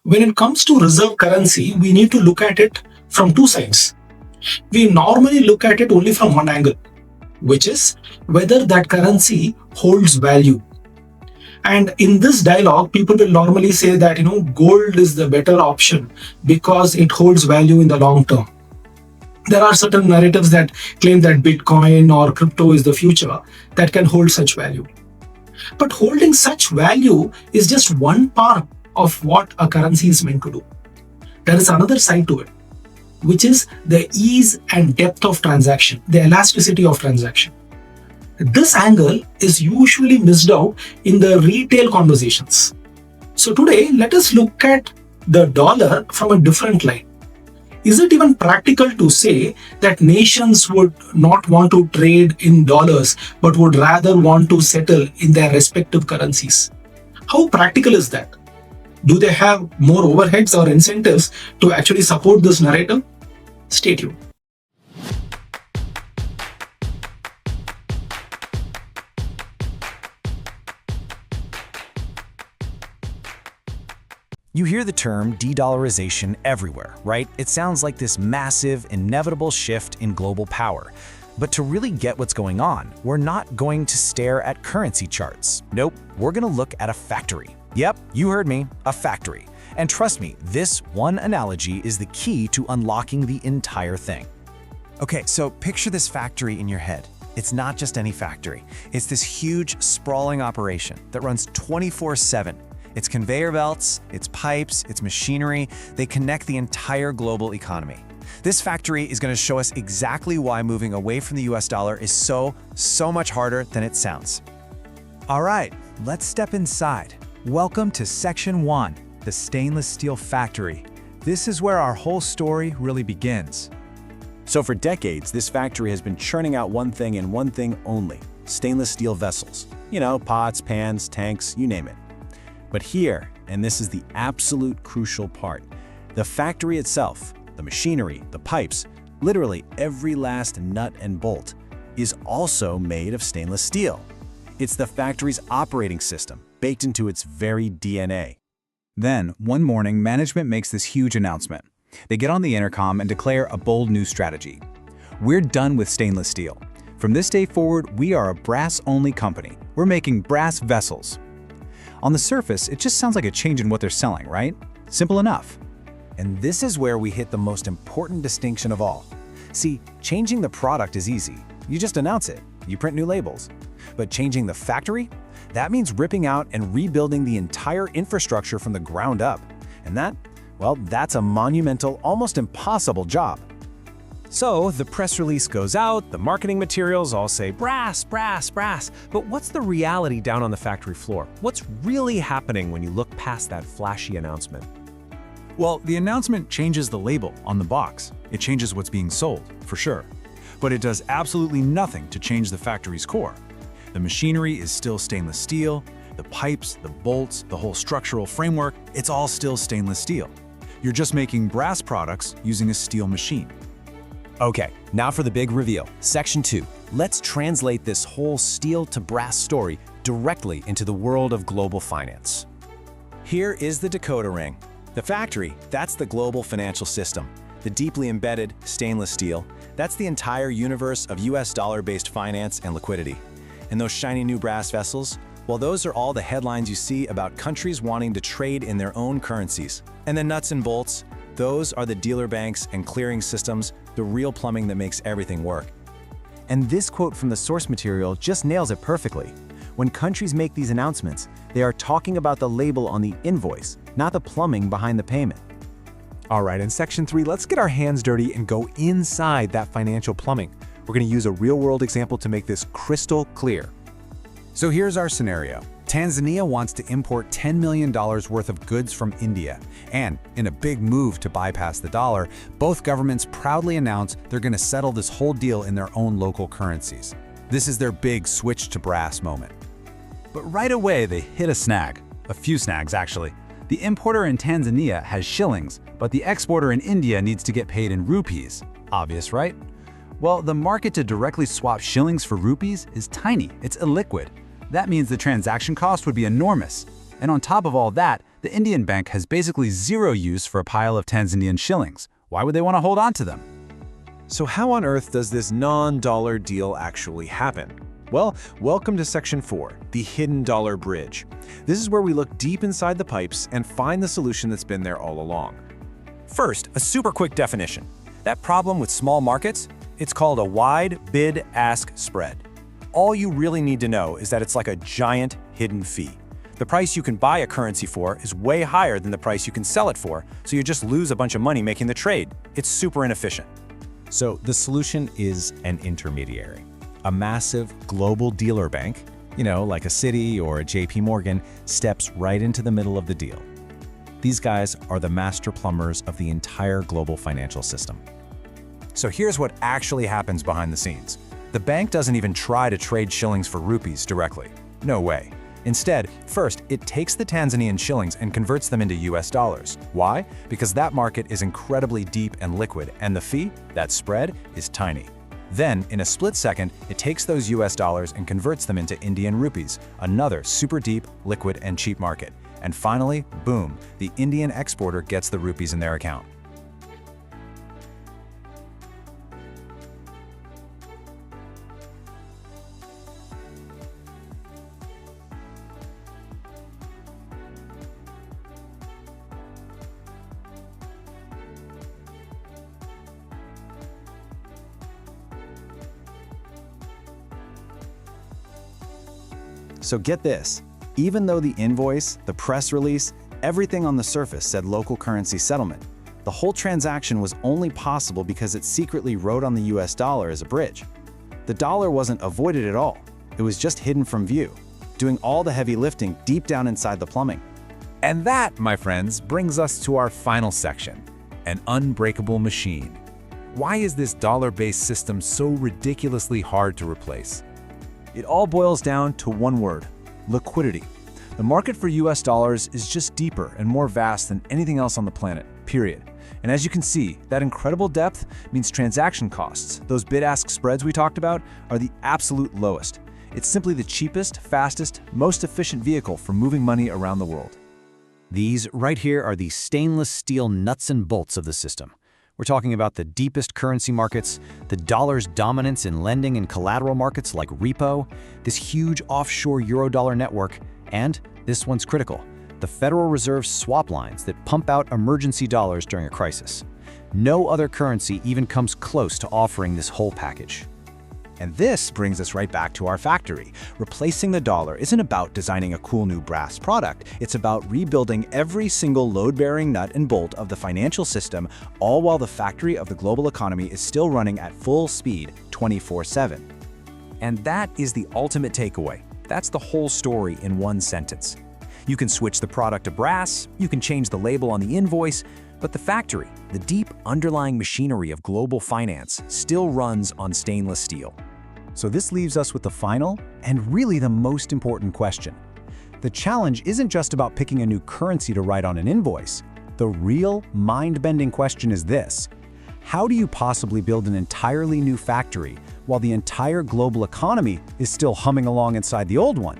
When it comes to reserve currency, we need to look at it from two sides. We normally look at it only from one angle, which is whether that currency holds value. And in this dialogue, people will normally say that, gold is the better option because it holds value in the long term. There are certain narratives that claim that Bitcoin or crypto is the future that can hold such value. But holding such value is just one part of what a currency is meant to do. There is another side to it, which is the ease and depth of transaction, the elasticity of transaction. This angle is usually missed out in the retail conversations. So today, let us look at the dollar from a different light. Is it even practical to say that nations would not want to trade in dollars, but would rather want to settle in their respective currencies? How practical is that? Do they have more overheads or incentives to actually support this narrative? Stay tuned. You hear the term de-dollarization everywhere, right? It sounds like this massive, inevitable shift in global power. But to really get what's going on, we're not going to stare at currency charts. Nope, we're gonna look at a factory. Yep, you heard me, a factory. And trust me, this one analogy is the key to unlocking the entire thing. Okay, so picture this factory in your head. It's not just any factory. It's this huge, sprawling operation that runs 24/7. It's conveyor belts, it's pipes, it's machinery. They connect the entire global economy. This factory is going to show us exactly why moving away from the US dollar is so much harder than it sounds. All right, let's step inside. Welcome to Section 1, the stainless steel factory. This is where our whole story really begins. So for decades, this factory has been churning out one thing and one thing only: stainless steel vessels. You know, pots, pans, tanks, you name it. But here, and this is the absolute crucial part, the factory itself, the machinery, the pipes, literally every last nut and bolt, is also made of stainless steel. It's the factory's operating system, baked into its very DNA. Then, one morning, management makes this huge announcement. They get on the intercom and declare a bold new strategy. We're done with stainless steel. From this day forward, we are a brass-only company. We're making brass vessels. On the surface, it just sounds like a change in what they're selling, right? Simple enough. And this is where we hit the most important distinction of all. See, changing the product is easy. You just announce it. You print new labels. But changing the factory? That means ripping out and rebuilding the entire infrastructure from the ground up. And that's a monumental, almost impossible job. So the press release goes out, the marketing materials all say brass, brass, brass. But what's the reality down on the factory floor? What's really happening when you look past that flashy announcement? Well, the announcement changes the label on the box. It changes what's being sold, for sure. But it does absolutely nothing to change the factory's core. The machinery is still stainless steel, the pipes, the bolts, the whole structural framework, it's all still stainless steel. You're just making brass products using a steel machine. Okay, now for the big reveal. Section 2. Let's translate this whole steel to brass story directly into the world of global finance. Here is the decoder ring. The factory, that's the global financial system. The deeply embedded stainless steel, that's the entire universe of US dollar-based finance and liquidity. And those shiny new brass vessels, well, those are all the headlines you see about countries wanting to trade in their own currencies. And the nuts and bolts, those are the dealer banks and clearing systems, the real plumbing that makes everything work. And this quote from the source material just nails it perfectly. When countries make these announcements, they are talking about the label on the invoice, not the plumbing behind the payment. All right, in Section 3, let's get our hands dirty and go inside that financial plumbing. We're going to use a real-world example to make this crystal clear. So here's our scenario. Tanzania wants to import $10 million worth of goods from India. And in a big move to bypass the dollar, both governments proudly announce they're going to settle this whole deal in their own local currencies. This is their big switch to brass moment. But right away, they hit a snag. A few snags, actually. The importer in Tanzania has shillings, but the exporter in India needs to get paid in rupees. Obvious, right? Well, the market to directly swap shillings for rupees is tiny. It's illiquid. That means the transaction cost would be enormous. And on top of all that, The Indian bank has basically zero use for a pile of Tanzanian shillings. Why would they want to hold on to them? So how on earth does this non-dollar deal actually happen? Well, welcome to Section 4, the Hidden Dollar Bridge. This is where we look deep inside the pipes and find the solution that's been there all along. First, a super quick definition. That problem with small markets? It's called a wide bid-ask spread. All you really need to know is that it's like a giant hidden fee. The price you can buy a currency for is way higher than the price you can sell it for, so you just lose a bunch of money making the trade. It's super inefficient. So the solution is an intermediary. A massive global dealer bank, like a Citi or a JP Morgan, steps right into the middle of the deal. These guys are the master plumbers of the entire global financial system. So here's what actually happens behind the scenes. The bank doesn't even try to trade shillings for rupees directly. No way. Instead, first, it takes the Tanzanian shillings and converts them into US dollars. Why? Because that market is incredibly deep and liquid, and the fee, that spread, is tiny. Then, in a split second, it takes those US dollars and converts them into Indian rupees, another super deep, liquid, and cheap market. And finally, boom, the Indian exporter gets the rupees in their account. So get this, even though the invoice, the press release, everything on the surface said local currency settlement, the whole transaction was only possible because it secretly wrote on the US dollar as a bridge. The dollar wasn't avoided at all. It was just hidden from view, doing all the heavy lifting deep down inside the plumbing. And that, my friends, brings us to our final section, an unbreakable machine. Why is this dollar-based system so ridiculously hard to replace? It all boils down to one word: liquidity. The market for US dollars is just deeper and more vast than anything else on the planet, period. And as you can see, that incredible depth means transaction costs, those bid-ask spreads we talked about, are the absolute lowest. It's simply the cheapest, fastest, most efficient vehicle for moving money around the world. These right here are the stainless steel nuts and bolts of the system. We're talking about the deepest currency markets, the dollar's dominance in lending and collateral markets like repo, this huge offshore Eurodollar network, and this one's critical, the Federal Reserve's swap lines that pump out emergency dollars during a crisis. No other currency even comes close to offering this whole package. And this brings us right back to our factory. Replacing the dollar isn't about designing a cool new brass product. It's about rebuilding every single load-bearing nut and bolt of the financial system, all while the factory of the global economy is still running at full speed 24/7. And that is the ultimate takeaway. That's the whole story in one sentence. You can switch the product to brass, you can change the label on the invoice, but the factory, the deep underlying machinery of global finance, still runs on stainless steel. So this leaves us with the final and really the most important question. The challenge isn't just about picking a new currency to write on an invoice. The real mind-bending question is this: how do you possibly build an entirely new factory while the entire global economy is still humming along inside the old one?